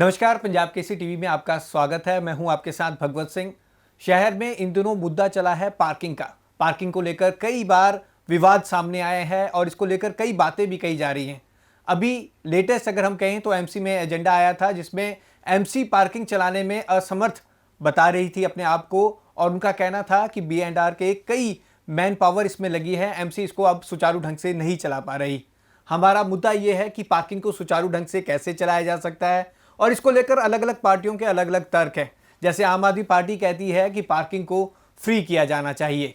नमस्कार, पंजाब केसरी टीवी में आपका स्वागत है। मैं हूं आपके साथ भगवत सिंह। शहर में इन दिनों मुद्दा चला है पार्किंग का। पार्किंग को लेकर कई बार विवाद सामने आए हैं और इसको लेकर कई बातें भी कही जा रही हैं। अभी लेटेस्ट अगर हम कहें तो एमसी में एजेंडा आया था जिसमें एमसी पार्किंग चलाने में असमर्थ बता रही थी अपने आप को और उनका कहना था कि B&R के कई मैन पावर इसमें लगी है, एमसी इसको अब सुचारू ढंग से नहीं चला पा रही। हमारा मुद्दा यह है कि पार्किंग को सुचारू ढंग से कैसे चलाया जा सकता है और इसको लेकर अलग अलग पार्टियों के अलग अलग तर्क हैं। जैसे आम आदमी पार्टी कहती है कि पार्किंग को फ्री किया जाना चाहिए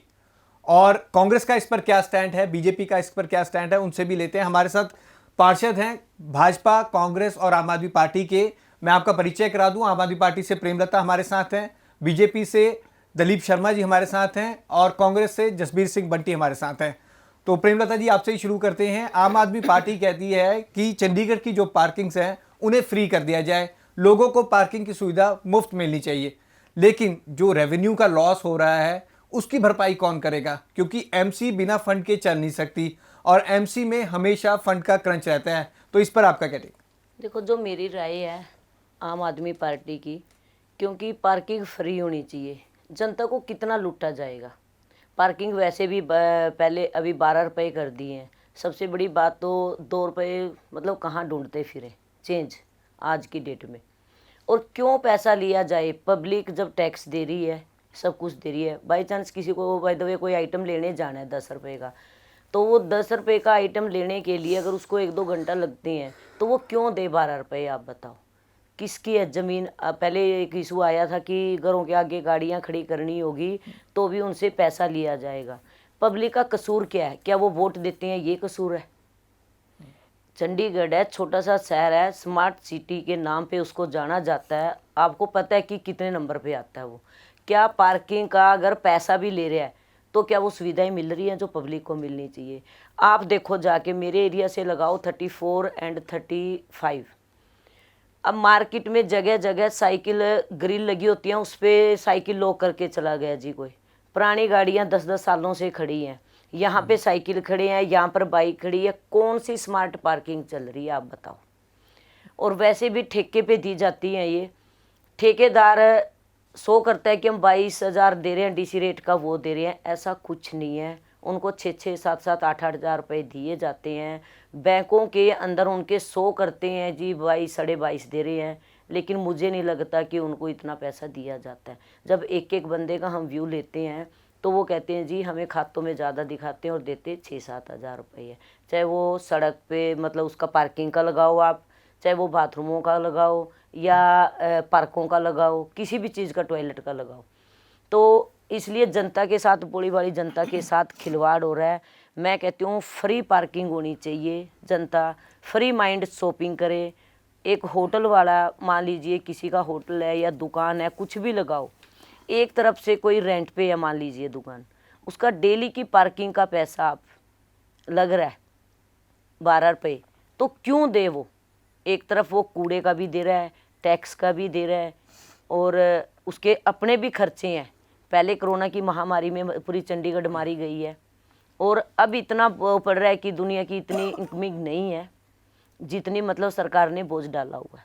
और कांग्रेस का इस पर क्या स्टैंड है, बीजेपी का इस पर क्या स्टैंड है, उनसे भी लेते हैं। हमारे साथ पार्षद हैं भाजपा, कांग्रेस और आम आदमी पार्टी के। मैं आपका परिचय करा दूं, आम आदमी पार्टी से प्रेमलता हमारे साथ हैं, बीजेपी से दलीप शर्मा जी हमारे साथ हैं और कांग्रेस से जसबीर सिंह बंटी हमारे साथ हैं। तो प्रेमलता जी, आपसे ही शुरू करते हैं। आम आदमी पार्टी कहती है कि चंडीगढ़ की जो पार्किंग्स हैं उन्हें फ्री कर दिया जाए, लोगों को पार्किंग की सुविधा मुफ्त मिलनी चाहिए, लेकिन जो रेवेन्यू का लॉस हो रहा है उसकी भरपाई कौन करेगा? क्योंकि एमसी बिना फंड के चल नहीं सकती और एमसी में हमेशा फंड का क्रंच रहता है। तो इस पर आपका क्या टेक? देखो, जो मेरी राय है आम आदमी पार्टी की, क्योंकि पार्किंग फ्री होनी चाहिए। जनता को कितना लूटा जाएगा? पार्किंग वैसे भी पहले अभी 12 रुपये कर दिए हैं। सबसे बड़ी बात तो 2 रुपये मतलब कहाँ ढूंढते फिरे चेंज आज की डेट में। और क्यों पैसा लिया जाए? पब्लिक जब टैक्स दे रही है, सब कुछ दे रही है, बाई चांस किसी को बाय द वे कोई आइटम लेने जाना है 10 रुपये का, तो वो 10 रुपये का आइटम लेने के लिए अगर उसको 1-2 घंटा लगते हैं तो वो क्यों दे 12 रुपये? आप बताओ, किसकी है ज़मीन? पहले एक इशू आया था कि घरों के आगे गाड़ियां खड़ी करनी होगी तो भी उनसे पैसा लिया जाएगा। पब्लिक का कसूर क्या है? क्या वो वोट देते हैं, ये कसूर है? चंडीगढ़ है, छोटा सा शहर है, स्मार्ट सिटी के नाम पे उसको जाना जाता है। आपको पता है कि कितने नंबर पे आता है वो? क्या पार्किंग का अगर पैसा भी ले रहा है तो क्या वो सुविधाएं मिल रही हैं जो पब्लिक को मिलनी चाहिए? आप देखो, जाके मेरे एरिया से लगाओ 34 एंड 35। अब मार्केट में जगह जगह साइकिल ग्रिल लगी होती हैं, उस पर साइकिल लॉक करके चला गया जी कोई। पुरानी गाड़ियां 10-10 सालों से खड़ी हैं, यहाँ पे साइकिल खड़े हैं, यहाँ पर बाइक खड़ी है। कौन सी स्मार्ट पार्किंग चल रही है, आप बताओ? और वैसे भी ठेके पे दी जाती हैं ये। ठेकेदार शो करता है कि हम 22,000 दे रहे हैं, डीसी रेट का वो दे रहे हैं। ऐसा कुछ नहीं है। उनको 6-6, 7-7, 8-8 हज़ार रुपये दिए जाते हैं। बैंकों के अंदर उनके शो करते हैं जी 22, 22.5 दे रहे हैं, लेकिन मुझे नहीं लगता कि उनको इतना पैसा दिया जाता है। जब एक एक बंदे का हम व्यू लेते हैं तो वो कहते हैं जी हमें खातों में ज़्यादा दिखाते हैं और देते 6-7 हज़ार रुपये है। चाहे वो सड़क पे मतलब उसका पार्किंग का लगाओ आप, चाहे वो बाथरूमों का लगाओ या पार्कों का लगाओ, किसी भी चीज़ का, टॉयलेट का लगाओ। तो इसलिए जनता के साथ, बड़ी बड़ी जनता के साथ खिलवाड़ हो रहा है। मैं कहती हूँ फ्री पार्किंग होनी चाहिए, जनता फ्री माइंड शॉपिंग करे। एक होटल वाला, मान लीजिए किसी का होटल है या दुकान है, कुछ भी लगाओ, एक तरफ से कोई रेंट पे है मान लीजिए दुकान, उसका डेली की पार्किंग का पैसा आप लग रहा है 12 रुपये, तो क्यों दे? वो एक तरफ वो कूड़े का भी दे रहा है, टैक्स का भी दे रहा है और उसके अपने भी खर्चे हैं। पहले कोरोना की महामारी में पूरी चंडीगढ़ मारी गई है और अब इतना पड़ रहा है कि दुनिया की इतनी इनकमिंग नहीं है जितनी मतलब सरकार ने बोझ डाला हुआ है।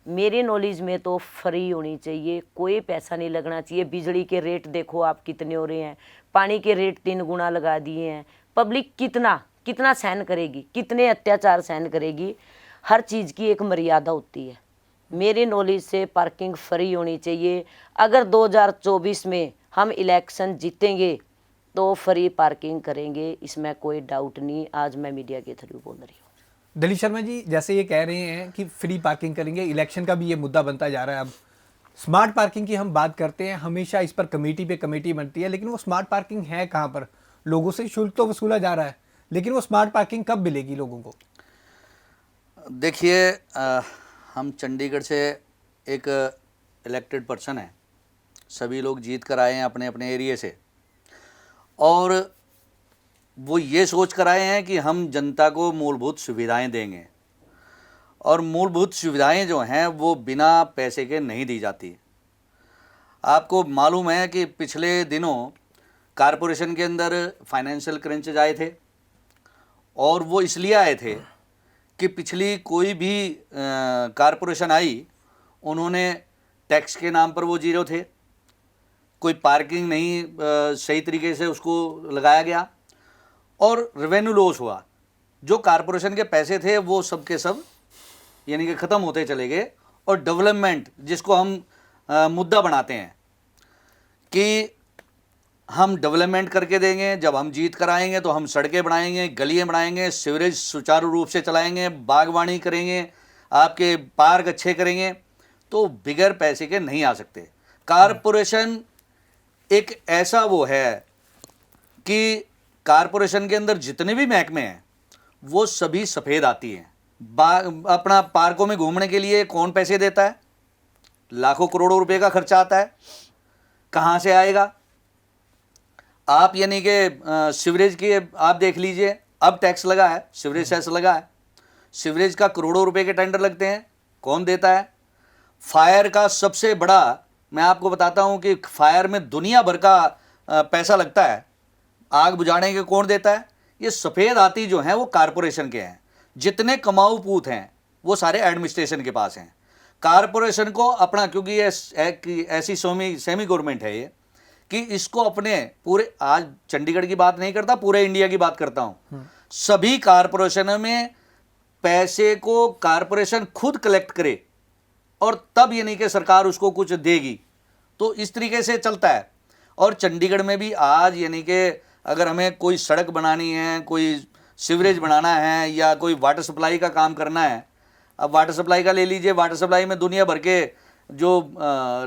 मेरी नॉलेज में तो फ्री होनी चाहिए, कोई पैसा नहीं लगना चाहिए। बिजली के रेट देखो आप कितने हो रहे हैं, पानी के रेट 3 गुना लगा दिए हैं। पब्लिक कितना कितना सहन करेगी, कितने अत्याचार सहन करेगी? हर चीज़ की एक मर्यादा होती है। मेरी नॉलेज से पार्किंग फ्री होनी चाहिए। अगर 2024 में हम इलेक्शन जीतेंगे तो फ्री पार्किंग करेंगे, इसमें कोई डाउट नहीं। आज मैं मीडिया के थ्रू बोल रही हूँ। दलीप शर्मा जी, जैसे ये कह रहे हैं कि फ्री पार्किंग करेंगे, इलेक्शन का भी ये मुद्दा बनता जा रहा है। अब स्मार्ट पार्किंग की हम बात करते हैं, हमेशा इस पर कमेटी पे कमेटी बनती है, लेकिन वो स्मार्ट पार्किंग है कहाँ पर? लोगों से शुल्क तो वसूला जा रहा है, लेकिन वो स्मार्ट पार्किंग कब मिलेगी लोगों को? देखिए, हम चंडीगढ़ से एक इलेक्टेड पर्सन हैं, सभी लोग जीत कर आए हैं अपने अपने एरिया से, और वो ये सोच कर आए हैं कि हम जनता को मूलभूत सुविधाएं देंगे, और मूलभूत सुविधाएं जो हैं वो बिना पैसे के नहीं दी जाती। आपको मालूम है कि पिछले दिनों कारपोरेशन के अंदर फाइनेंशियल क्रंचेज आए थे, और वो इसलिए आए थे कि पिछली कोई भी कारपोरेशन आई उन्होंने टैक्स के नाम पर वो जीरो थे, कोई पार्किंग नहीं सही तरीके से उसको लगाया गया और रेवेन्यू लॉस हुआ। जो कारपोरेशन के पैसे थे वो सब के सब यानी कि ख़त्म होते चले गए। और डेवलपमेंट जिसको हम मुद्दा बनाते हैं कि हम डेवलपमेंट करके देंगे, जब हम जीत कर आएंगे तो हम सड़कें बनाएंगे, गलियां बनाएंगे, सीवरेज सुचारू रूप से चलाएंगे, बागवानी करेंगे, आपके पार्क अच्छे करेंगे, तो बिगैर पैसे के नहीं आ सकते। कारपोरेशन एक ऐसा वो है कि कारपोरेशन के अंदर जितने भी महकमे हैं वो सभी सफ़ेद आती हैं। अपना पार्कों में घूमने के लिए कौन पैसे देता है? लाखों करोड़ों रुपए का खर्चा आता है, कहाँ से आएगा? आप यानी कि सीवरेज की आप देख लीजिए, अब टैक्स लगा है, सीवरेज सेस लगा है, सीवरेज का करोड़ों रुपए के टेंडर लगते हैं, कौन देता है? फायर का सबसे बड़ा मैं आपको बताता हूं कि फायर में दुनिया भर का पैसा लगता है, आग बुझाने के कौन देता है? ये सफ़ेद हाथी जो हैं वो कारपोरेशन के हैं। जितने कमाऊ पूत हैं वो सारे एडमिनिस्ट्रेशन के पास हैं। कारपोरेशन को अपना, क्योंकि ये ऐसी सेमी गवर्नमेंट है ये, कि इसको अपने पूरे, आज चंडीगढ़ की बात नहीं करता, पूरे इंडिया की बात करता हूं, सभी कारपोरेशन में पैसे को कारपोरेशन खुद कलेक्ट करे और तब यानी कि सरकार उसको कुछ देगी। तो इस तरीके से चलता है। और चंडीगढ़ में भी आज यानी कि अगर हमें कोई सड़क बनानी है, कोई सीवरेज बनाना है या कोई वाटर सप्लाई का काम करना है, अब वाटर सप्लाई का ले लीजिए, वाटर सप्लाई में दुनिया भर के जो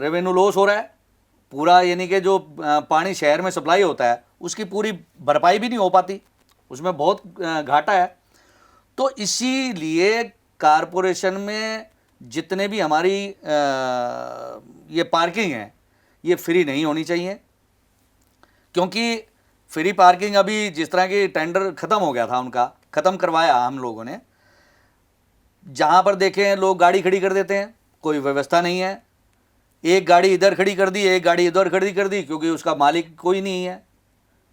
रेवेन्यू लॉस हो रहा है, पूरा यानी कि जो पानी शहर में सप्लाई होता है उसकी पूरी भरपाई भी नहीं हो पाती, उसमें बहुत घाटा है। तो इसीलिए कारपोरेशन में जितने भी हमारी ये पार्किंग है ये फ्री नहीं होनी चाहिए, क्योंकि फ्री पार्किंग अभी जिस तरह की टेंडर ख़त्म हो गया था, उनका ख़त्म करवाया हम लोगों ने, जहाँ पर देखें लोग गाड़ी खड़ी कर देते हैं, कोई व्यवस्था नहीं है, एक गाड़ी इधर खड़ी कर दी, एक गाड़ी इधर खड़ी कर दी, क्योंकि उसका मालिक कोई नहीं है,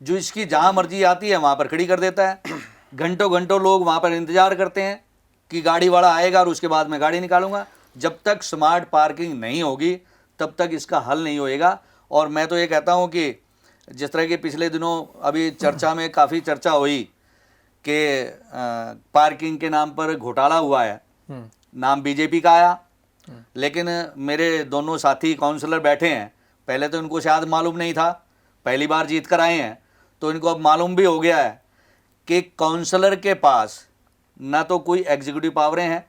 जो इसकी जहाँ मर्जी आती है वहाँ पर खड़ी कर देता है। घंटों घंटों लोग वहाँ पर इंतज़ार करते हैं कि गाड़ी वाला आएगा और उसके बाद मैं गाड़ी निकालूंगा। जब तक स्मार्ट पार्किंग नहीं होगी तब तक इसका हल नहीं होएगा। और मैं तो ये कहता हूँ कि जिस तरह के पिछले दिनों अभी चर्चा में काफ़ी चर्चा हुई कि पार्किंग के नाम पर घोटाला हुआ है, नाम बीजेपी का आया, लेकिन मेरे दोनों साथी काउंसलर बैठे हैं, पहले तो इनको शायद मालूम नहीं था, पहली बार जीत कर आए हैं, तो इनको अब मालूम भी हो गया है कि काउंसलर के पास ना तो कोई एग्जीक्यूटिव पावरें हैं,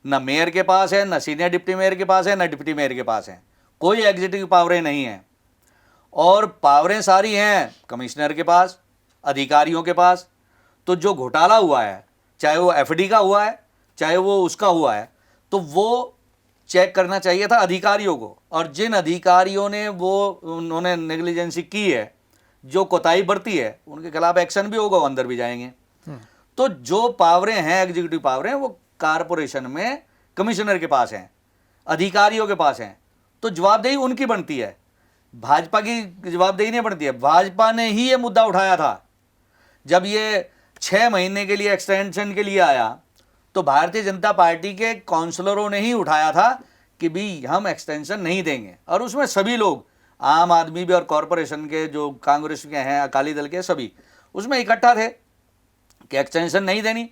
ना मेयर के पास है, ना सीनियर डिप्टी मेयर के पास है, ना डिप्टी मेयर के पास है, कोई एग्जीक्यूटिव पावरें नहीं हैं। और पावरें सारी हैं कमिश्नर के पास, अधिकारियों के पास। तो जो घोटाला हुआ है, चाहे वो एफडी का हुआ है, चाहे वो उसका हुआ है, तो वो चेक करना चाहिए था अधिकारियों को। और जिन अधिकारियों ने उन्होंने नेग्लिजेंसी की है, जो कोताही बरती है, उनके खिलाफ एक्शन भी होगा, वो अंदर भी जाएंगे। तो जो पावरें हैं, एग्जीक्यूटिव पावरें, वो कारपोरेशन में कमिश्नर के पास हैं, अधिकारियों के पास हैं। तो जवाबदेही उनकी बनती है, भाजपा की जवाबदेही नहीं बनती है। भाजपा ने ही ये मुद्दा उठाया था जब ये 6 महीने के लिए एक्सटेंशन के लिए आया, तो भारतीय जनता पार्टी के काउंसलरों ने ही उठाया था कि भी हम एक्सटेंशन नहीं देंगे। और उसमें सभी लोग, आम आदमी भी और कॉरपोरेशन के जो कांग्रेस के हैं, अकाली दल के, सभी उसमें इकट्ठा थे कि एक्सटेंशन नहीं देनी।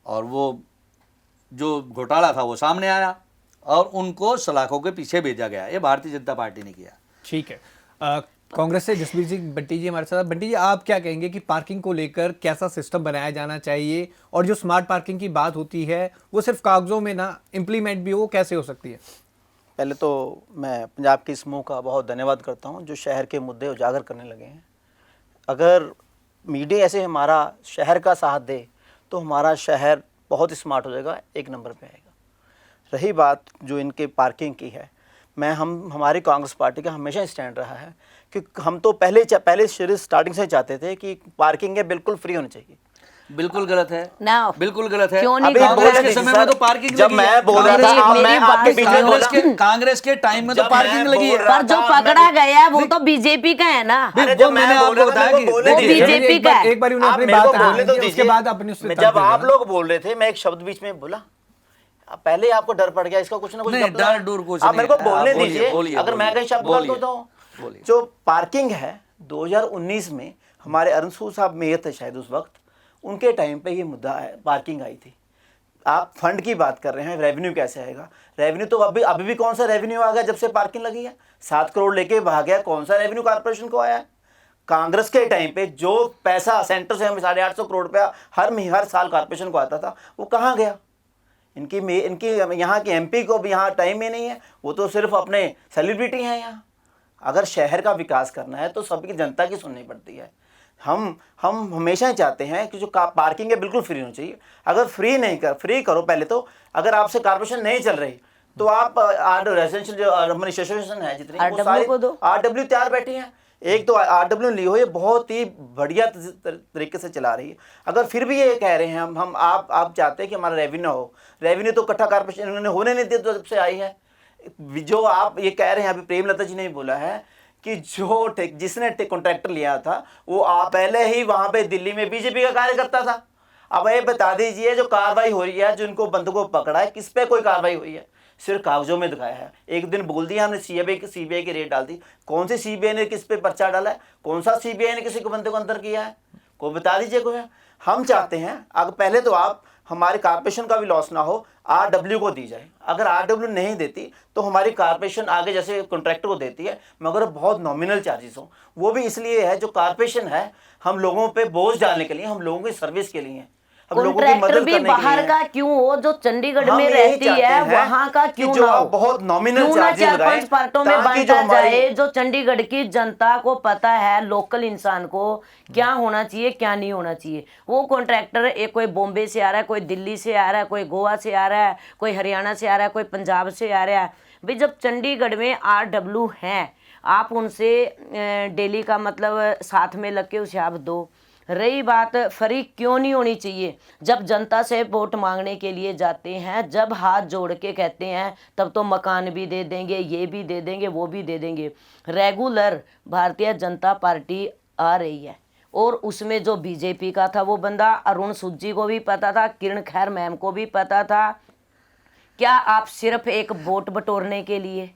और वो जो घोटाला था वो सामने आया और उनको सलाखों के पीछे भेजा गया। ये भारतीय जनता पार्टी ने किया। ठीक है। कांग्रेस से जसबीर सिंह बंटी जी हमारे साथ। बंटी जी, आप क्या कहेंगे कि पार्किंग को लेकर कैसा सिस्टम बनाया जाना चाहिए, और जो स्मार्ट पार्किंग की बात होती है वो सिर्फ कागजों में ना इम्प्लीमेंट भी हो, कैसे हो सकती है? पहले तो मैं पंजाब की समूह का बहुत धन्यवाद करता हूं जो शहर के मुद्दे उजागर करने लगे हैं। अगर मीडिया ऐसे हमारा शहर का साथ दे तो हमारा शहर बहुत स्मार्ट हो जाएगा, एक नंबर पे आएगा। रही बात जो इनके पार्किंग की है, हमारी कांग्रेस पार्टी का हमेशा स्टैंड रहा है कि हम तो पहले स्टार्टिंग से चाहते थे कि पार्किंग है बिल्कुल फ्री होनी चाहिए। बिल्कुल गलत है ना, बिल्कुल गलत है। क्यों नहीं? कांग्रेस के समय में तो पार्किंग जब मैं बोल रहा था, मैं आपके बीच में बोला, कांग्रेस के टाइम में तो पार्किंग लगी है। पर जो पकड़ा गया वो तो बीजेपी का है ना। जब मैंने आपको बताया कि बीजेपी का है। एक बार उन्होंने आप अपनी मेरे को बात बोलने तो रखी, उसके बाद अपने जब आप लोग बोल रहे थे, मैं एक शब्द बीच में बोला, पहले आपको डर पड़ गया, इसका कुछ ना कुछ नहीं, मतलब है। डर डूर कुछ आप नहीं मेरे को है। बोलने बोलिए, दीजिए, बोलिए, अगर मैं बोलिए, कहीं शब्द बोलिए, गलत होता हूँ। बोलिए। जो पार्किंग है 2019 में हमारे अरुण सूद साहब मेयर थे शायद उस वक्त, उनके टाइम पे ये मुद्दा है, पार्किंग आई थी। आप फंड की बात कर रहे हैं, रेवेन्यू कैसे आएगा? रेवेन्यू तो अभी भी कौन सा रेवेन्यू आ गया जब से पार्किंग लगी है? 7 करोड़ लेके भाग गया, कौन सा रेवेन्यू कॉर्पोरेशन को आया है? कांग्रेस के टाइम पे जो पैसा सेंटर से हमें 850 करोड़ रुपया हर साल कॉर्पोरेशन को आता था, वो कहाँ गया? इनकी यहाँ के एमपी को भी यहाँ टाइम ही नहीं है, वो तो सिर्फ अपने सेलिब्रिटी हैं यहाँ। अगर शहर का विकास करना है तो सभी जनता की सुननी पड़ती है। हम हमेशा ही चाहते हैं कि जो पार्किंग है बिल्कुल फ्री होनी चाहिए। अगर फ्री करो पहले तो। अगर आपसे कॉर्पोरेशन नहीं चल रही तो आप रेजिडेंशियल जो हमारी एसोसिएशन है जितनी, वो सारे RW तैयार बैठी हैं। एक तो RW ली हो, ये बहुत ही बढ़िया तरीके से चला रही है। अगर फिर भी ये कह रहे हैं हम आप चाहते हैं कि हमारा रेवेन्यू हो, रेवेन्यू तो इकट्ठा कॉर्पोरेशन इन्होंने होने नहीं दिया जब से आई है। जो आप ये कह रहे हैं, अभी प्रेमलता जी ने भी बोला है कि जिसने कॉन्ट्रैक्टर लिया था वो पहले ही वहाँ पे दिल्ली में बीजेपी का कार्यकर्ता था। अब ये बता दीजिए, जो कार्रवाई हो रही है, जिनको बंदूकों को पकड़ा है, किस पे कोई कार्रवाई हुई है? सिर्फ कागजों में दिखाया है। एक दिन बोल दिया हमने सीबीआई की रेड डाल दी। कौन सी सीबीआई ने किस पे पर्चा डाला है? कौन सा सीबीआई ने किसी को बंदे को अंदर किया है? कोई बता दीजिए कोई। हम चाहते हैं अगर पहले तो आप हमारे कॉर्पोरेशन का भी लॉस ना हो, RW को दी जाए। अगर RW नहीं देती तो हमारी कॉर्पोरेशन आगे जैसे कॉन्ट्रैक्टर को देती है, मगर बहुत नॉमिनल चार्जेस हो। वो भी इसलिए है, जो कॉर्पोरेशन है हम लोगों पे बोझ डालने के लिए, हम लोगों की सर्विस के लिए, हम लोगों की कॉन्ट्रैक्टर मदद भी करने के बाहर लिए। का क्यों हो, जो चंडीगढ़ हम में यही रहती चाहते है हैं वहां का कि क्यों जो ना हो? बहुत nominal क्यों ना charges 4-5 लगाएं, पार्टों में ताकि जो बांटा हमारी- जाए, जो चंडीगढ़ की जनता को पता है, लोकल इंसान को क्या होना चाहिए क्या नहीं होना चाहिए। वो कॉन्ट्रैक्टर एक कोई बॉम्बे से आ रहा है, कोई दिल्ली से आ रहा है, कोई गोवा से आ रहा है, कोई हरियाणा से आ रहा है, कोई पंजाब से आ रहा है। भाई जब चंडीगढ़ में RW हैं, आप उनसे डेली का मतलब साथ में लग के उसे आप दो। रही बात फ्री क्यों नहीं होनी चाहिए, जब जनता से वोट मांगने के लिए जाते हैं, जब हाथ जोड़ के कहते हैं, तब तो मकान भी दे देंगे, ये भी दे देंगे, वो भी दे देंगे। रेगुलर भारतीय जनता पार्टी आ रही है और उसमें जो बीजेपी का था वो बंदा, अरुण सूद जी को भी पता था, किरण खैर मैम को भी पता था। क्या आप सिर्फ एक वोट बटोरने के लिए?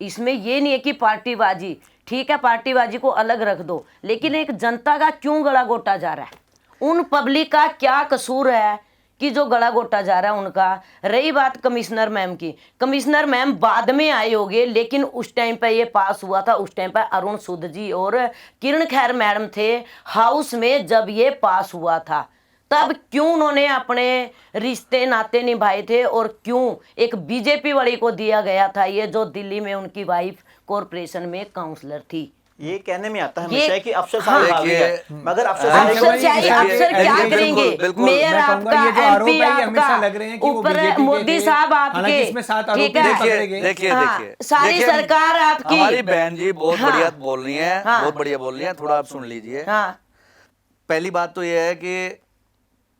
इसमें ये नहीं है कि पार्टीबाजी, ठीक है पार्टीबाजी को अलग रख दो, लेकिन एक जनता का क्यों गला घोटा जा रहा है? उन पब्लिक का क्या कसूर है कि जो गला घोटा जा रहा है उनका? रही बात कमिश्नर मैम की, कमिश्नर मैम बाद में आए होंगे, लेकिन उस टाइम पे ये पास हुआ था, उस टाइम पे अरुण सूद जी और किरण खैर मैडम थे हाउस में जब ये पास हुआ था। तब क्यों उन्होंने अपने रिश्ते नाते निभाए थे और क्यों एक बीजेपी वाली को दिया गया था ये, जो दिल्ली में उनकी वाइफ कॉर्पोरेशन में काउंसलर थी? ये कहने में आता है ये- हमेशा कि अफसर हाँ, साहब भाग गए, मगर अफसर देखिए, अफसर चाहिए, देखिए, अफसर क्या बिल्कुल, करेंगे? बिल्कुल। मेयर मैं कहूंगा आपका, ये जो आरोप MP है, ये हमेशा आपका, लग रहे हैं कि वो ऊपर बीजेपी के मोदी थे। साहब हालांकि आपके, इसमें 7 आरोप ठीक है? नहीं पकड़े देखिए गए। देखिए हाँ, देखिए सारी देखिए, सरकार आपकी। हमारी बहन जी बहुत हाँ। बढ़िया बोल रही है, हाँ। बहुत बढ़िया बोल रही है, थोड़ा आप सुन लीजिए। हाँ। पहली बात तो यह है कि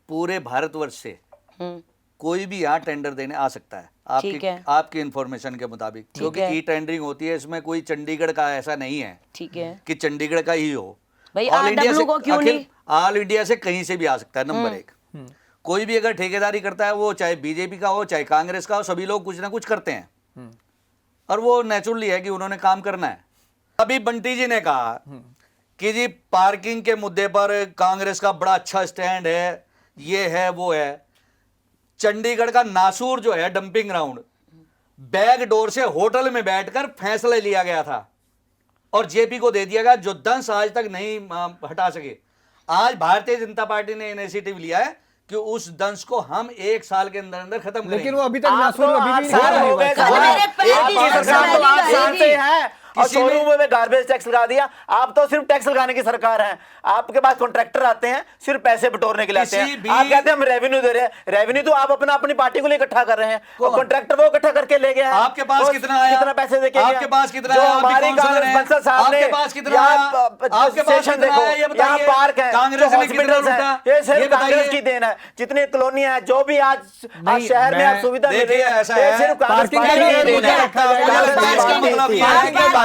पूरे भारतवर्ष से हम्म, कोई भी यहाँ टेंडर देने आ सकता है, ठीक है। आपकी इंफॉर्मेशन के मुताबिक, क्योंकि है। ई टेंडरिंग होती है, इसमें कोई चंडीगढ़ का ऐसा नहीं है ठीक है कि चंडीगढ़ का ही हो। भाई, ऑल इंडिया RW से, को क्यों नहीं? ऑल इंडिया से कहीं से भी आ सकता है। नंबर 1, कोई भी अगर ठेकेदारी करता है, वो चाहे बीजेपी का हो चाहे कांग्रेस का हो, सभी लोग कुछ ना कुछ करते हैं और वो नेचुरली है कि उन्होंने काम करना है। अभी बंटी जी ने कहा कि जी पार्किंग के मुद्दे पर कांग्रेस का बड़ा अच्छा स्टैंड है, ये है वो है। चंडीगढ़ का नासूर जो है डंपिंग ग्राउंड, बैक डोर से होटल में बैठकर फैसला लिया गया था और जेपी को दे दिया गया, जो दंश आज तक नहीं हटा सके। आज भारतीय जनता पार्टी ने इनिशिएटिव लिया है कि उस दंश को हम 1 साल के अंदर अंदर खत्म करेंगे। लेकिन वो अभी तक आप नासूर तो अभी 8 भी साल नहीं हो हुआ गए है। अरे मेरे पैर एक की ही सरकार सरकार तो 8 नहीं साल से रहेगी। है और किसी में- शोरूम में गार्बेज टैक्स लगा दिया। आप तो सिर्फ टैक्स लगाने की सरकार है। आपके पास कॉन्ट्रैक्टर आते हैं सिर्फ पैसे बटोरने के लिए आते किसी हैं। भी- आप कहते हैं हम रेवेन्यू दे रहे हैं, रेवेन्यू तो आप अपनी पार्टी को लिए इकट्ठा कर रहे हैं और कौन? कॉन्ट्रैक्टर वो इकट्ठा करके ले गया है। आपके पास वो कितना आया? कितना पैसे देके गया? आपके पास कितना जो आया? आप भी हमारी काउंसलर कांग्रेस हैं। बंसल साहब ने आपके पास कितना यहाँ आया? आपके पास स्टेशन कितना आया? ये देखो, बताइए। यहाँ पार्क है, कांग्रेस जो ने कितना हॉस्पिटल्स हैं, लूटा? ये ये सिर्फ कांग्रेस बताइए। की देन है। जितनी कॉलोनियां हैं, जो भी आज नहीं, शहर में मैं- आप सुविधा मिल रही देखिए, है, ऐसा ये है, सिर्फ कांग्रेस पार्किंग पार्टी का की जो देन मुद्दा है। रखा हुआ है, कांग्रेस पार्किंग पार्टी मतलब की ये है देन है। कि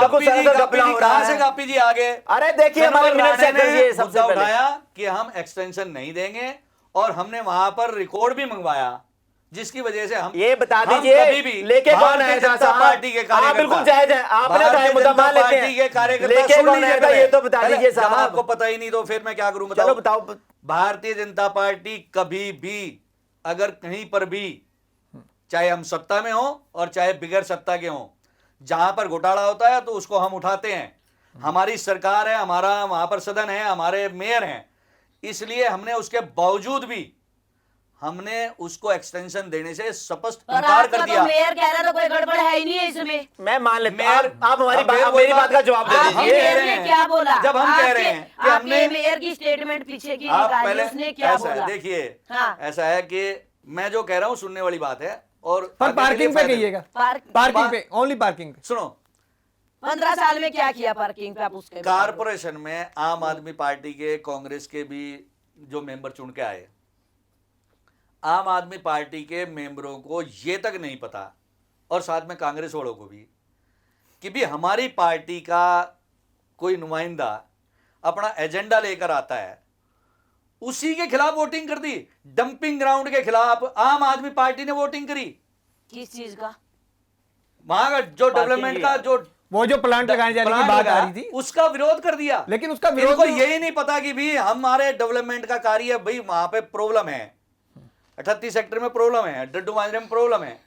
बिल्कुल गापी जी, सर गापी घपला जी, हो रहा कहाँ से है। गापी जी आ गए? अरे देखिए हमारे जनरल मिनट चेक राणे ने करिए सबसे मुद्दा पहले। उठाया कि हम एक्सटेंशन नहीं देंगे और हमने वहां पर रिकॉर्ड भी मंगवाया जिसकी वजह से हम ये बता हम दीजिए कभी भी लेके कौन भारतीय आया था जनता साहब? पार्टी के आप कार्यकर्ता बिल्कुल जायज है, आपने कहा भारतीय मुद्दा जनता मान लेते पार्टी के हैं, कार्यकर्ता लेके सुन कौन लीजिए आया था पहले। ये तो बता पहले, दीजिए जब साहब। आपको पता ही नहीं तो फिर मैं क्या करूं चलो बताओ। बताओ। भारतीय जनता पार्टी कभी भी अगर कहीं पर भी, चाहे हम सत्ता में हो और चाहे बिगैर सत्ता के हो, जहां पर घोटाला होता है तो उसको हम उठाते हैं। हमारी सरकार है, हमारा वहां पर सदन है, हमारे मेयर हैं, इसलिए हमने उसके बावजूद भी हमने उसको एक्सटेंशन देने से स्पष्ट और इनकार आपका कर तो दिया। मेयर कह रहा था कोई गड़बड़ है ही नहीं है इसमें। मैं मान लेता हूं, मेयर- आप हमारी अब बात, मेयर आप वही मेरी बात का जवाब दे आप- हम आपके दीजिए। कह मेयर रहे ने हैं, क्या बोला? जब हम कह रहे हैं कि आपके हमने मेयर की स्टेटमेंट पीछे की आप निकाली, पहले उसने क्या ऐसा बोला? है, देखिए हाँ। ऐसा है कि मैं जो कह रहा हूं सुनने वाली बात है और पर आगे के लिए पार्किंग पे फायदे। कहिएगा, पार्क पार्किंग पे, ओनली पार्किंग पे। सुनो, 15 साल में क्या किया पार्किंग पे, आप उसके बता दो। कारपोरेशन में आम आदमी पार्टी के, कांग्रेस के भी जो मेंबर चुन के आए, आम आदमी पार्टी के मेंबरों को यह तक नहीं पता, और साथ में कांग्रेस वालों को भी, कि भी हमारी पार्टी का कोई नुमाइंदा अपना एजेंडा लेकर आता है, उसी के खिलाफ वोटिंग कर दी। डंपिंग ग्राउंड के खिलाफ आम आदमी पार्टी ने वोटिंग करी। किस चीज का? वहां का जो डेवलपमेंट का जो वो जो प्लांट लगाने जाने की प्लांट बात लगा, आ रही थी, उसका विरोध कर दिया। लेकिन उसका विरोध इनको यही नहीं पता कि भी हमारे डेवलपमेंट का कार्य, भाई वहां पे प्रॉब्लम है, 38 सेक्टर में प्रॉब्लम है, डड्डू माजरे में प्रॉब्लम है।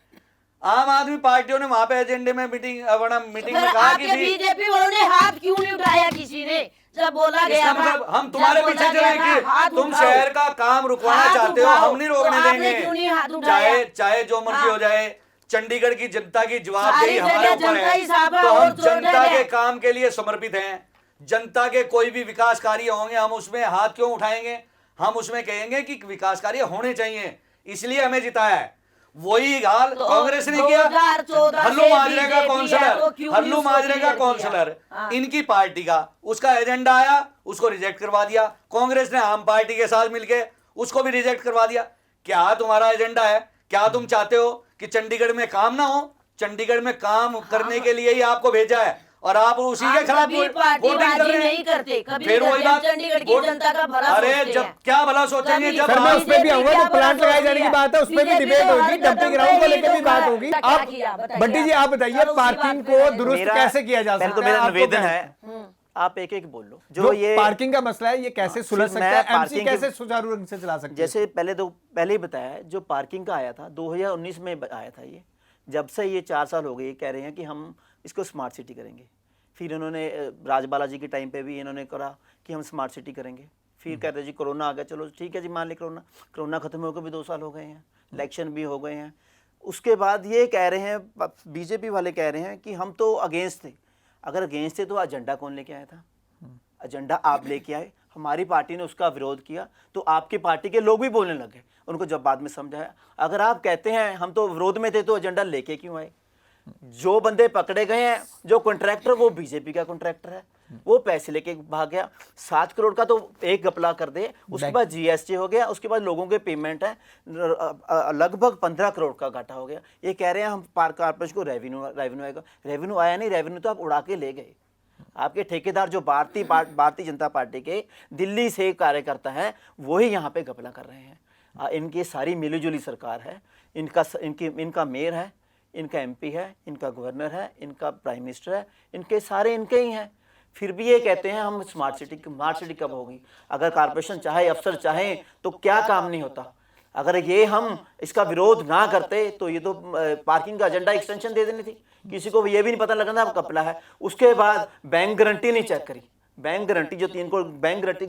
आम आदमी पार्टियों ने वहां पे एजेंडे में मीटिंग में कहा कि आपके भी बीजेपी वालों ने हाथ क्यों नहीं उठाया किसी ने जब बोला गया इसका था? मतलब हम तुम्हारे जब पीछे बोला चले गया था, हाथ कि तुम उठाओ। शहर का काम रुकवाना हाथ चाहते हो, उठाओ। हम नहीं रोकने तो आपने क्यों नहीं हाथ देंगे। उठाया? चाहे चाहे जो मर्जी हो जाए, चंडीगढ़ की जनता की जवाबदेही सारी हमारे जगह ऊपर जनता ही साहब है, है तो और हम जोर जनता देंगे। के काम के लिए समर्पित हैं। जनता के कोई भी विकास कार्य होंगे, हम उसमें हाथ क्यों उठाएंगे? हम उसमें कहेंगे कि विकास कार्य होने चाहिए, इसलिए हमें जिताया है। वही हाल तो कांग्रेस ने किया। 2014 हल्लू से माजरे का बीजेपी है, तो काउंसलर, क्यों हल्लू उसको माजरे का क्लियर किया? काउंसलर, हाँ। इनकी पार्टी का, उसका एजेंडा आया, उसको रिजेक्ट करवा दिया। कांग्रेस ने आम पार्टी के साथ मिलकर उसको भी रिजेक्ट करवा दिया। क्या तुम्हारा एजेंडा है? क्या तुम चाहते हो कि चंडीगढ़ में काम ना हो? चंडीगढ़ में काम करने के लिए ही आपको भेजा है, और आप उसी के आप खिलाफ कभी वोटिंग कर पार्टीबाजी रहे हैं। नहीं करते, कभी फिर नहीं वही करते। बात, चंडीगढ़ की जनता का भला अरे सोचते जब हैं। क्या भला सोचेंगे कभी- जब सर मैं आप- उस पे भी आऊंगा, जो प्लांट लगाए जाने की बात है उस पे भी बीजेपी डिबेट तो होगी, हर डंपिंग कदम ग्राउंड को पे लेकर भी ये बात तो होगी। क्या आप किया, बताइए बंटी जी आप बताइए, चलो उसी पार्किंग बात पे को आइए। दुरुस्त मेरा- कैसे किया जा पहले सकता तो है? मेरा आपको निवेदन क्या- है, आप एक एक बोल लो। जो जो ये पार्किंग का मसला है, ये कैसे सुलझ सिर्फ सकता मैं है? एमसी पार्किंग के- कैसे सुचारू ढंग से चला सकते हैं? जैसे पहले ही बताया, जो पार्किंग का आया था 2019 में आया था ये, जब से ये 4 साल हो गए, ये कह रहे हैं कि हम इसको स्मार्ट सिटी करेंगे। फिर इन्होंने राजबाला जी के टाइम पे भी इन्होंने करा कि हम स्मार्ट सिटी करेंगे। फिर कह रहे जी कोरोना आ गया, चलो ठीक है जी मान ली कोरोना खत्म होकर भी 2 साल हो गए हैं, इलेक्शन भी हो गए हैं। उसके बाद ये कह रहे हैं, बीजेपी वाले कह रहे हैं कि हम तो अगेंस्ट थे। अगर अगेंस्ट थे तो एजेंडा कौन लेके आया था? एजेंडा आप लेके आए, हमारी पार्टी ने उसका विरोध किया, तो आपकी पार्टी के लोग भी बोलने लगे। उनको जब बाद में समझाया, अगर आप कहते हैं हम तो विरोध में थे तो एजेंडा लेके क्यों आए? जो बंदे पकड़े गए हैं, जो कॉन्ट्रैक्टर, वो बीजेपी का कॉन्ट्रैक्टर है, वो पैसे लेके भाग गया। 7 करोड़ का तो एक घपला कर दे, उसके बाद जीएसटी हो गया, उसके बाद लोगों के पेमेंट है, लगभग 15 करोड़ का घाटा हो गया। ये कह रहे हैं हम पार्क कारपोरेशन को रेवेन्यू आएगा। रेवेन्यू आया नहीं, रेवेन्यू तो आप उड़ा के ले गए। आपके ठेकेदार जो भारतीय जनता पार्टी के दिल्ली से कार्यकर्ता हैं, वही यहाँ पे घपला कर रहे हैं। इनकी सारी मिलीजुली सरकार है, इनका मेयर है, इनका एमपी है, इनका गवर्नर है, इनका प्राइम मिनिस्टर है, इनके सारे इनके ही हैं। फिर भी ये कहते हैं हम स्मार्ट सिटी कब होगी? अगर कारपोरेशन चाहे, अफसर चाहे, तो क्या काम नहीं होता? अगर ये हम इसका विरोध ना करते तो ये तो पार्किंग का एजेंडा एक्सटेंशन दे देनी थी, किसी को ये भी नहीं पता लगना अब कपला है। उसके बाद बैंक गारंटी नहीं चेक करी, बैंक गारंटी जो 3 करोड़ बैंक गारंटी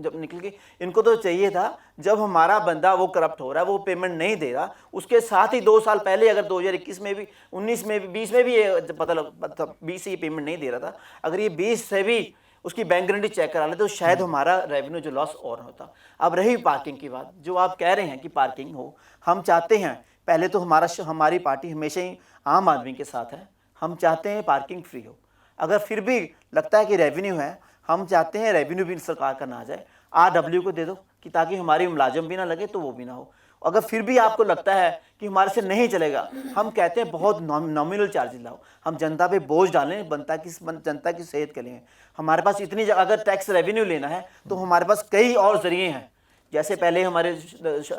जब निकल गई, इनको तो चाहिए था जब हमारा बंदा वो करप्ट हो रहा है, वो पेमेंट नहीं दे रहा, उसके साथ ही 2 साल पहले अगर 2021 में भी, 19 में भी, 20 में भी ये पता लग, 20 से ये पेमेंट नहीं दे रहा था, अगर ये 20 से भी उसकी बैंक गारंटी चेक करा ले तो शायद हमारा रेवेन्यू जो लॉस और होता। अब रही पार्किंग की बात, जो आप कह रहे हैं कि पार्किंग हो, हम चाहते हैं, पहले तो हमारी पार्टी हमेशा ही आम आदमी के साथ है, हम चाहते हैं पार्किंग फ्री हो। अगर फिर भी लगता है कि रेवेन्यू है, हम चाहते हैं रेवेन्यू भी सरकार का ना आ जाए, RW को दे दो कि ताकि हमारी मुलाजिम भी ना लगे तो वो भी ना हो। अगर फिर भी आपको लगता है कि हमारे से नहीं चलेगा, हम कहते हैं बहुत नॉमिनल चार्जेस लाओ, हम जनता पे बोझ डालें, जनता की सेहत के लिए। हमारे पास इतनी जगह, अगर टैक्स रेवेन्यू लेना है तो हमारे पास कई और जरिए हैं जैसे पहले हमारे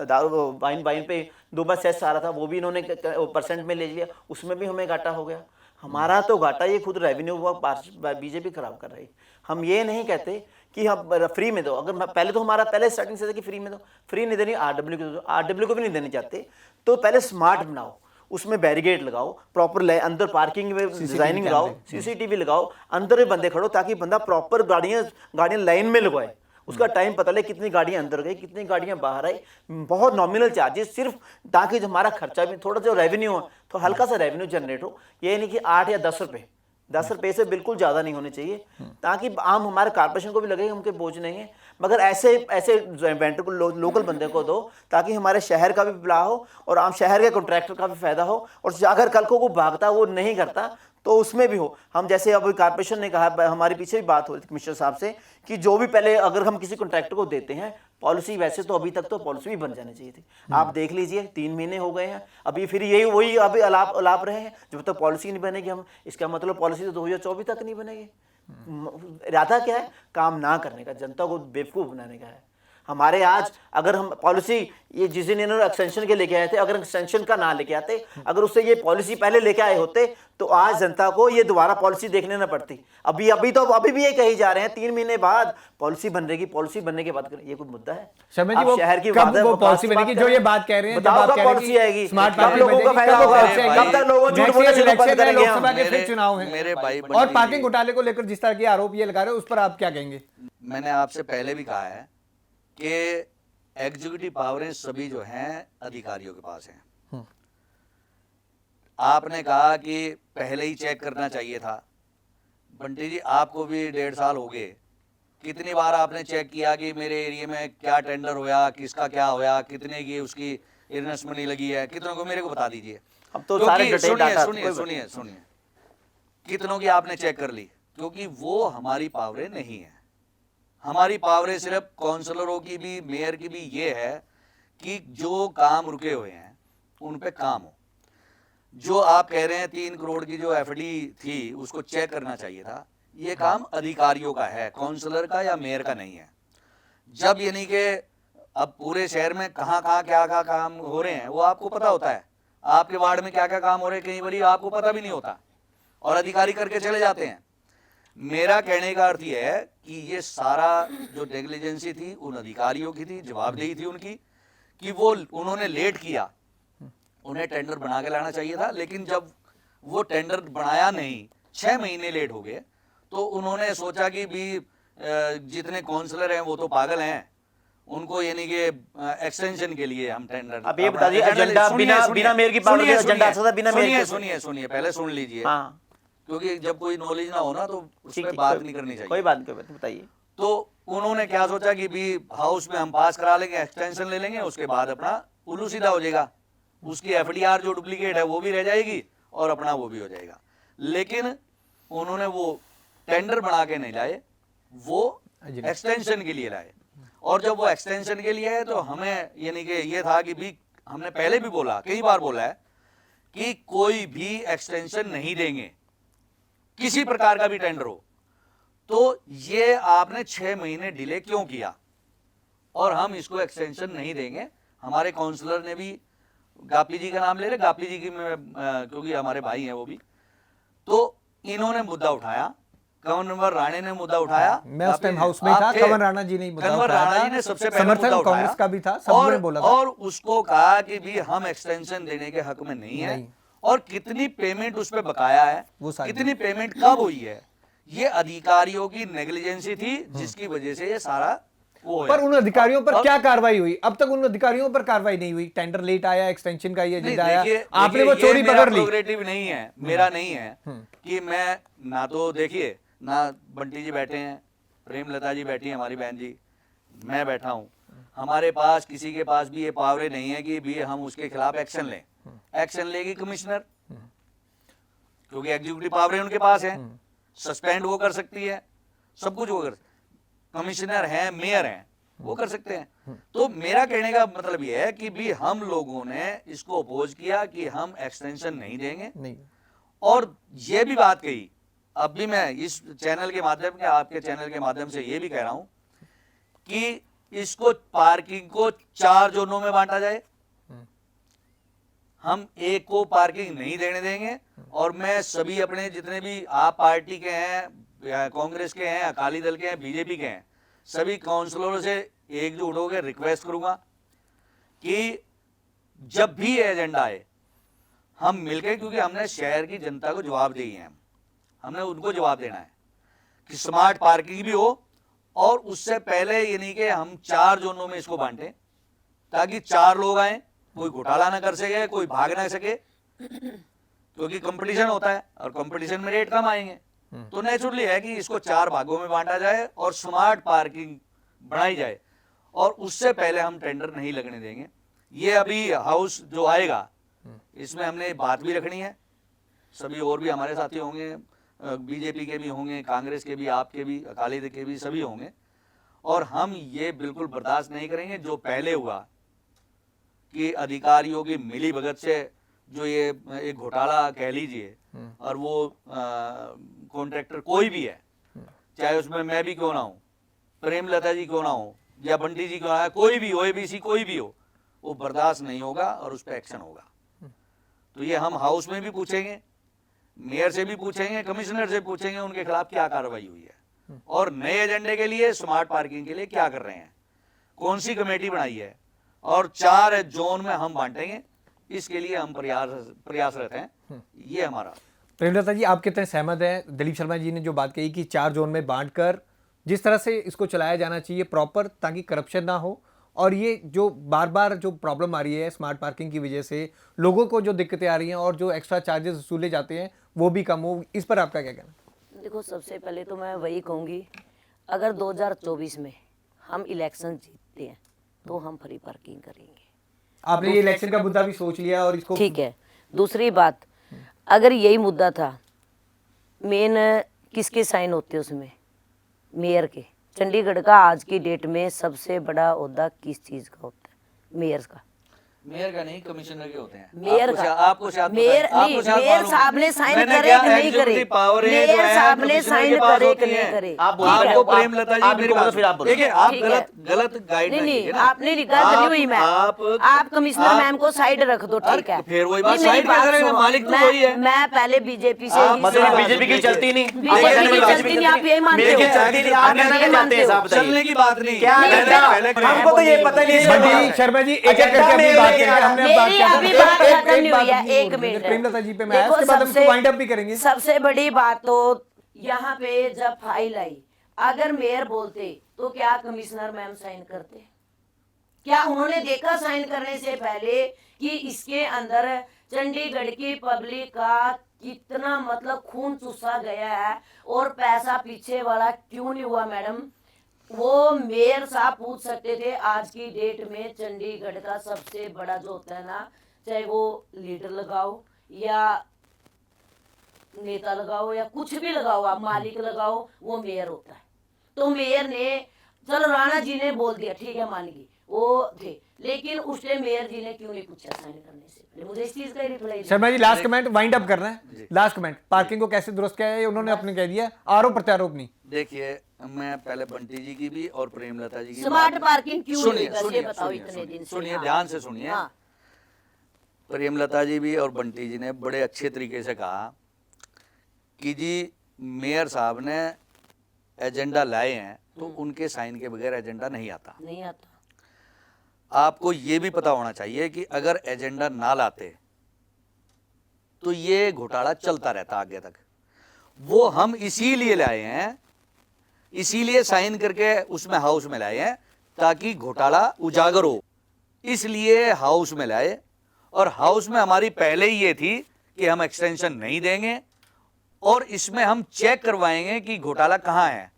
दारू वाइन पे 2 बार सेस आ रहा था, वो भी इन्होंने परसेंट में ले लिया, उसमें भी हमें घाटा हो गया। हमारा तो घाटा ये खुद रेवेन्यू बीजेपी खराब कर रही है। हम ये नहीं कहते कि हम फ्री में दो, अगर पहले तो हमारा पहले स्टार्टिंग से था कि फ्री में दो, फ्री नहीं देनी, आरडब्ल्यू को दो, आरडब्ल्यू को भी नहीं देने चाहते, तो पहले स्मार्ट बनाओ, उसमें बैरिकेड लगाओ, प्रॉपर अंदर पार्किंग में डिजाइनिंग लगाओ, सीसीटीवी लगाओ, अंदर भी बंदे खड़ो ताकि बंदा प्रॉपर गाड़ियां लाइन में लगवाए, उसका टाइम पता लगे कितनी गाड़ियां अंदर गई, कितनी गाड़ियां बाहर आई। बहुत नॉमिनल चार्जेस सिर्फ ताकि जो हमारा खर्चा भी थोड़ा जो रेवेन्यू हो, तो हल्का सा रेवेन्यू जनरेट हो। ये नहीं कि 8 या 10 रुपए, 10 रुपए से बिल्कुल ज़्यादा नहीं होने चाहिए, ताकि आम हमारे कॉर्पोरेशन को भी लगे हमके बोझ नहीं है। मगर ऐसे ऐसे वेंडर को लोकल बंदे को दो ताकि हमारे शहर का भी भला हो और आम शहर के कॉन्ट्रैक्टर का भी फायदा हो, और अगर कल को वो भागता वो नहीं करता तो उसमें भी हो। हम जैसे अभी कॉर्पोरेशन ने कहा, हमारे पीछे भी बात हो रही थी कमिश्नर साहब से, कि जो भी पहले अगर हम किसी कॉन्ट्रैक्टर को देते हैं पॉलिसी, वैसे तो अभी तक तो पॉलिसी भी बन जानी चाहिए थी। आप देख लीजिए 3 महीने हो गए हैं, अभी फिर यही वही अभी अलाप रहे हैं, जब तक पॉलिसी नहीं बनेगी हम, इसका मतलब पॉलिसी तो 2024 तक नहीं बनेगी। इरादा क्या है? काम ना करने का, जनता को बेवकूफ़ बनाने का है। हमारे आज अगर हम पॉलिसी ये जिस दिन इन्होंने एक्सटेंशन के लेके आए थे, अगर एक्सटेंशन का ना लेके आते, अगर उससे ये पॉलिसी पहले लेके आए होते तो आज जनता को ये दोबारा पॉलिसी देखने ना पड़ती। अभी भी ये कही जा रहे हैं 3 महीने बाद पॉलिसी बन रहेगी, पॉलिसी बनने के बाद ये कोई मुद्दा है? शर्मा जी, वो शहर की कब वो पॉलिसी बनेगी जो ये बात कह रहे हैं? बताओ कब पॉलिसी आएगी, स्मार्ट कब लोगों का फायदा होगा, कब तक लोगों झूठ बोलना शुरू बंद करेंगे? लोकसभा के फिर चुनाव है मेरे भाई और पार्किंग घोटाले को लेकर जिस तरह के आरोप ये लगा रहे हो उस पर आप क्या कहेंगे? मैंने आपसे पहले भी कहा है कि एग्जीक्यूटिव पावरें सभी जो हैं अधिकारियों के पास हैं। आपने कहा कि पहले ही चेक करना चाहिए था। बंटी जी, आपको भी 1.5 साल हो गए, कितनी बार आपने चेक किया कि मेरे एरिया में क्या टेंडर होया, किसका क्या होया, कितने की उसकी इर्नेस्ट मनी लगी है, कितनों को मेरे को बता दीजिए। अब तो सारे सुनिए कितनों की आपने चेक कर ली? क्योंकि वो हमारी पावरें नहीं है। हमारी पावरें सिर्फ काउंसलरों की भी, मेयर की भी ये है कि जो काम रुके हुए हैं उन पे काम हो। जो आप कह रहे हैं 3 करोड़ की जो एफडी थी उसको चेक करना चाहिए था, ये काम अधिकारियों का है, काउंसलर का या मेयर का नहीं है। जब यानी कि अब पूरे शहर में कहाँ क्या काम हो रहे हैं वो आपको पता होता है, आपके वार्ड में क्या क्या काम हो रहे हैं कई बार आपको पता भी नहीं होता और अधिकारी करके चले जाते हैं। मेरा कहने का अर्थ यह है कि ये सारा जो नेग्लिजेंसी थी उन अधिकारियों की थी, जवाबदेही थी उनकी कि वो उन्होंने लेट किया, उन्हें टेंडर बना के लाना चाहिए था, लेकिन जब वो टेंडर बनाया नहीं, 6 महीने लेट हो गए, तो उन्होंने सोचा कि भी जितने काउंसलर हैं वो तो पागल हैं, उनको यानी कि एक्सटेंशन के लिए हम टेंडर। अब ये बता दीजिए एजेंडा बिना मेयर की पावर के एजेंडा आ सकता है, बिना मेयर के? सुनिए पहले सुन लीजिए। हाँ, क्योंकि जब कोई नॉलेज ना हो ना तो उस पर बात नहीं करनी चाहिए। कोई बात नहीं, बताइए। तो उन्होंने क्या सोचा कि भी हाउस में हम पास करा लेंगे, एक्सटेंशन ले लेंगे, उसके बाद अपना उल्लू सीधा हो जाएगा, उसकी एफडीआर जो डुप्लीकेट है वो भी रह जाएगी और अपना वो भी हो जाएगा। लेकिन उन्होंने वो टेंडर बना के नहीं लाए, वो एक्सटेंशन के लिए लाए। और जब वो एक्सटेंशन के लिए है तो हमें यानी कि ये था कि भी हमने पहले भी बोला, कई बार बोला है कि कोई भी एक्सटेंशन नहीं देंगे, किसी प्रकार का भी टेंडर हो। तो ये आपने 6 महीने डिले क्यों किया? और हम इसको एक्सटेंशन नहीं देंगे। हमारे काउंसलर ने भी, गापी जी का नाम ले रहे, गापी जी की क्योंकि हमारे भाई हैं वो भी, तो इन्होंने मुद्दा उठाया, कंवर राणे ने मुद्दा उठाया। मैं उस टाइम हाउस में था, कंवर राणा जी ने मुद्दा उठाया, राणा जी ने सबसे पहले समर्थन कांग्रेस का भी था, सबने बोला था और उसको कहा कि भी हम एक्सटेंशन देने के हक में नहीं है। और कितनी पेमेंट उस पर बकाया है, कितनी पेमेंट कब हुई है, ये अधिकारियों की नेग्लिजेंसी थी जिसकी वजह से ये सारा वो है। पर उन अधिकारियों पर क्या कार्रवाई हुई? अब तक उन अधिकारियों पर कार्रवाई नहीं हुई। टेंडर लेट आया, एक्सटेंशन का ये एजेंडा आया, आपने वो चोरी पकड़ ली। प्रोग्रेटिव नहीं है, मेरा नहीं है कि मैं ना, तो देखिए ना बंटी जी बैठे हैं, प्रेमलता जी बैठी है हमारी बहन जी, मैं बैठा हूं, हमारे पास किसी के पास भी ये पावरें नहीं है कि भी हम उसके खिलाफ एक्शन लें। एक्शन लेगी कमिश्नर, क्योंकि एग्जीक्यूटिव पावरें उनके पास है, सस्पेंड वो कर सकती है, सब कुछ वो कर, कमिश्नर है, मेयर है, वो कर सकते हैं। तो मेरा कहने का मतलब ये है कि भी हम लोगों ने इसको अपोज किया कि हम एक्सटेंशन नहीं देंगे नहीं। और ये भी बात कही, अब भी मैं इस चैनल के माध्यम के, आपके चैनल के माध्यम से ये भी कह रहा हूं कि इसको पार्किंग को 4 जोनों में बांटा जाए। हम एक को पार्किंग नहीं देने देंगे। और मैं सभी अपने जितने भी आप पार्टी के हैं, कांग्रेस के हैं, अकाली दल के हैं, बीजेपी के हैं, सभी काउंसलरों से एकजुट होकर रिक्वेस्ट करूंगा कि जब भी एजेंडा आए हम मिलकर, क्योंकि हमने शहर की जनता को जवाब दी है, हमने उनको जवाब देना है कि स्मार्ट पार्किंग भी हो। और उससे पहले ये नहीं कि हम 4 जोनों में इसको बांटें ताकि 4 लोग आए, कोई घोटाला ना कर सके, कोई भाग ना सके, क्योंकि कंपटीशन होता है और कंपटीशन में रेट कम आएंगे। तो नेचुरली है कि इसको 4 भागों में बांटा जाए और स्मार्ट पार्किंग बनाई जाए। और उससे पहले हम टेंडर नहीं लगने देंगे। ये अभी हाउस जो आएगा इसमें हमने बात भी रखनी है। सभी और भी हमारे साथी होंगे, बीजेपी के भी होंगे, कांग्रेस के भी, आपके भी, अकाली दल के भी, सभी होंगे। और हम ये बिल्कुल बर्दाश्त नहीं करेंगे जो पहले हुआ कि अधिकारियों की मिली भगत से जो ये एक घोटाला कह लीजिए, और वो कॉन्ट्रैक्टर कोई भी है, चाहे उसमें मैं भी क्यों ना हूँ, प्रेमलता जी क्यों ना हो, या बंटी जी क्यों ना हो, कोई भी ओएबीसी कोई भी हो, वो बर्दाश्त नहीं होगा और उस पर एक्शन होगा। तो ये हम हाउस में भी पूछेंगे, मेयर से भी पूछेंगे, कमिश्नर से पूछेंगे उनके खिलाफ क्या कार्रवाई हुई है, और नए एजेंडे के लिए, स्मार्ट पार्किंग के लिए क्या कर रहे हैं, कौन सी कमेटी बनाई है, और 4 जोन में हम बांटेंगे। इसके लिए हम प्रयासरत हैं। ये हमारा। प्रेमलता जी, आप कितने सहमत हैं? दिलीप शर्मा जी ने जो बात कही कि 4 जोन में बांटकर जिस तरह से इसको चलाया जाना चाहिए प्रॉपर, ताकि करप्शन ना हो, और ये जो बार बार जो प्रॉब्लम आ रही है स्मार्ट पार्किंग की वजह से, लोगों को जो दिक्कतें आ रही हैं और जो एक्स्ट्रा चार्जेस वसूले जाते हैं वो भी कम हो, इस पर आपका क्या कहना? देखो, सबसे पहले तो मैं वही कहूँगी, अगर 2024 में हम इलेक्शन जीतते हैं तो हम फ्री पार्किंग करेंगे। आपने ये इलेक्शन का मुद्दा भी सोच लिया और इसको ठीक है। दूसरी बात, अगर यही मुद्दा था, मेन किसके साइन होते उसमें? मेयर के। चंडीगढ़ का आज की डेट में सबसे बड़ा ओहदा किस चीज़ का होता है? मेयर का। मेयर का नहीं, कमिश्नर के होते हैं। मेयर आपको का, आपको शायद मेयर पता है, नहीं, आपको शायद मेयर मालूम है। साहब ने साइन मैंने करे क्या कि नहीं executive करे, power है, जो मेयर है, साहब ने कमिश्नर साइन के पास करे होती कि नहीं है। करे। आप बोलो, ठीक है। आपको प्रेमलता जी आप मेरी इनको बात बोलो, फिर आप बोलो। देखिए, आप ठीक है। गलत गाइड नहीं, आपने गलत नहीं हुई। मैं आप कमिश्नर मैम को साइड रख दो, ठीक है? फिर वही बात, नहीं, मेरी साइड पे करेंगे, सुनो। मालिक तो वही है। मैं पहले बीजेपी से ही मतलब बीजेपी की चलती नहीं, बीजेपी की चलती नहीं, आप यही मानते हो? चलती नहीं, आप ये कहना मानते चाहते हैं? हो? साहब बताइए। चलने की बात नहीं, क्या नहीं, एजेंडा? हमको तो ये पता ही नहीं बंटी शर्मा जी एक एक करके अपनी बात करेंगे। हमने बात मेरी किया था। अभी बात एक- खत्म नहीं हुई है, बात एक बोल रहे थे। मिनट। प्रेमलता जी पे मैं आया, देखो, उसके बाद हम इसको वाइंड अप भी करेंगे। सबसे बड़ी बात तो यहाँ पे जब फाइल आई, अगर मेयर बोलते तो क्या कमिश्नर मैम साइन करते? क्या उन्होंने देखा साइन करने से पहले कि इसके अंदर चंडीगढ़ की पब्लिक का कितना मतलब खून चूसा गया है और पैसा पीछे वाला क्यों नहीं हुआ? मैडम, वो मेयर साहब पूछ सकते थे। आज की डेट में चंडीगढ़ का सबसे बड़ा जो होता है ना, चाहे वो लीडर लगाओ या नेता लगाओ या कुछ भी लगाओ, आप मालिक लगाओ, वो मेयर होता है। तो मेयर ने, चलो राणा जी ने बोल दिया, ठीक है, मान गई, वो थे, लेकिन उस टाइम मेयर जी ने क्यों नहीं पूछा साइन करने से पहले? मुझे इस चीज का reply Sharma ji last comment, wind up करना है। लास्ट कमेंट, पार्किंग को कैसे दुरुस्त किया है ये उन्होंने अपने कह दिया, आरोप प्रत्यारोप नहीं। देखिए, मैं पहले बंटी जी की भी और प्रेमलता जी की स्मार्ट पार्किंग क्यों नहीं सुनिए, हुई? बस ये सुनिए, बताओ सुनिए, इतने दिन से। सुनिए, हाँ। ध्यान से सुनिए। हाँ। प्रेमलता जी भी और बंटी जी ने बड़े अच्छे तरीके से कहा कि जी मेयर साहब ने एजेंडा लाए हैं तो उनके साइन के बगैर एजेंडा नहीं आता। नहीं आता। आपको ये भी पता होना चाहिए कि अगर एजेंडा ना लाते तो ये घोटाला चलता रहता आगे तक। वो हम इसीलिए लाए हैं, इसीलिए साइन करके उसमें हाउस में लाए हैं ताकि घोटाला उजागर हो, इसलिए हाउस में लाए। और हाउस में हमारी पहले ही ये थी कि हम एक्सटेंशन नहीं देंगे और इसमें हम चेक करवाएंगे कि घोटाला कहाँ है,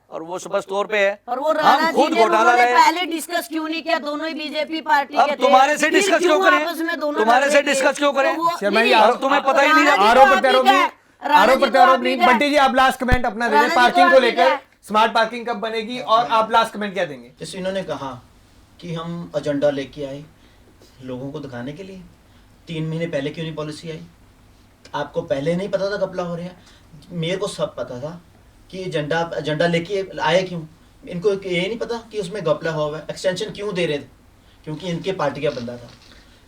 और वो स्पष्ट तौर पे है। और वो राणा हम जी खुद ने घोटाला उन्होंने लाए। पहले डिस्कस क्यों नहीं किया? दोनों ही बीजेपी पार्टी के अब थे। तुम्हारे से फिर डिस्कस क्यों करें? आपस में दोनों तुम्हारे लड़ से रहे थे? डिस्कस क्यों करें? तो वो- शर्मा जी, नहीं, आरोप तुम्हें पता ही नहीं राणा जी आरोप तो प्रत्यारोप आप ही नहीं, का- राणा आरोप जी तो प्रत्यारोप आप ही नहीं। का- बंटी जी आप लास्ट कमेंट अपना दे राणा दें, जी तो पार्किंग आप को ही लेकर का- स्मार्ट पार्किंग कब बनेगी, और आप लास्ट कमेंट क्या देंगे? जैसे इन्होंने कहा कि हम एजेंडा लेके आए लोगों को दिखाने के लिए, 3 महीने पहले क्यों नहीं पॉलिसी आई? आपको पहले नहीं पता था घपला हो रहा है? मेरे को सब पता था कि एजेंडा लेके आए क्यों, इनको ये नहीं पता कि उसमें घपला हुआ है। एक्सटेंशन क्यों दे रहे थे? क्योंकि इनके पार्टी का बंदा था।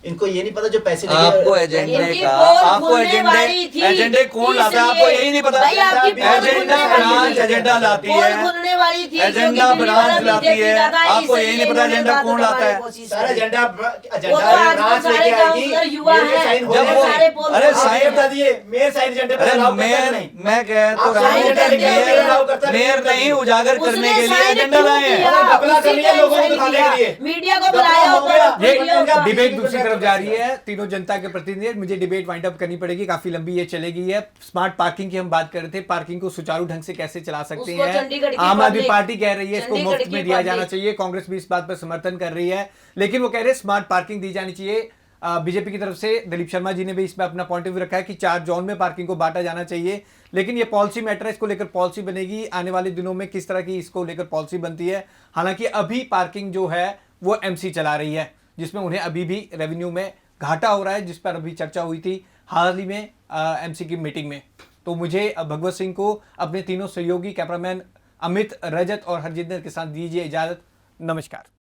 इनको ये नहीं पता जो पैसे लेके आपको एजेंडे इनकी का पोल आपको खुलने वाली थी, एजेंडे कौन लाता है? आपको इसलिए। यही नहीं पता? भाई, आपकी पोल एजेंडा खुलने वाली ब्रांच थी। एजेंडा लाती पोल है, खुलने वाली थी, एजेंडा क्योंकि ब्रांच बीजेपी लाती है। ज्यादा है, आपको यही नहीं इसलिए पता इन्होंने एजेंडा बात कौन करवाने लाता है? की कोशिश सारा करी। एजेंडा वो तो आज ब्रांच सारे लेके आएगी। काउंसलर युवा मेरे हैं, साइन हो जब गए वो- सारे पोल अरे खुलने साइन बता दिए मेयर साइन एजेंडे पर अरे अलाउ करता है कि नहीं? मैं कह तो आप रहा साइन हूँ एजेंडा लेके आओ, मेयर अलाउ करता है कि मेयर नहीं? नहीं उजागर करने उसने के लिए साइन एजेंडा क्यों लाए हैं। किया? घपला कर उसी लिया ने लोगों को साइन दिखाने किया। के लिए। मीडिया को घपला बुलाया हो होता गया। है, ये वीडियो का। डिबेट दूसरी तरफ जा रही है, तीनों जनता के प्रतिनिधि। मुझे डिबेट वाइंड अप करनी पड़ेगी, काफी लंबी ये चलेगी है। स्मार्ट पार्किंग की हम बात कर रहे थे, पार्किंग को सुचारू ढंग से कैसे चला सकते उसको चंडीगढ़ हैं। की आम आदमी public- पार्टी कह रही है इसको चंडीगढ़ मुफ्त में की दिया public- जाना चाहिए, कांग्रेस भी इस बात पर समर्थन कर रही है, लेकिन वो कह रहे हैं स्मार्ट पार्किंग दी जानी चाहिए। बीजेपी की तरफ से दिलीप शर्मा जी ने भी इसमें अपना पॉइंट ऑफ व्यू रखा है कि 4 जोन में पार्किंग को बांटा जाना चाहिए, लेकिन ये पॉलिसी मैटर है, इसको लेकर पॉलिसी बनेगी आने वाले दिनों में, किस तरह की इसको लेकर पॉलिसी बनती है। हालांकि अभी पार्किंग जो है वो एमसी चला रही है, जिसमें उन्हें अभी भी रेवेन्यू में घाटा हो रहा है, जिस पर अभी चर्चा हुई थी हाल ही में एमसी की मीटिंग में। तो मुझे भगवत सिंह को अपने तीनों सहयोगी कैमरामैन अमित, रजत और हरजिंदर के साथ दीजिए इजाजत। नमस्कार।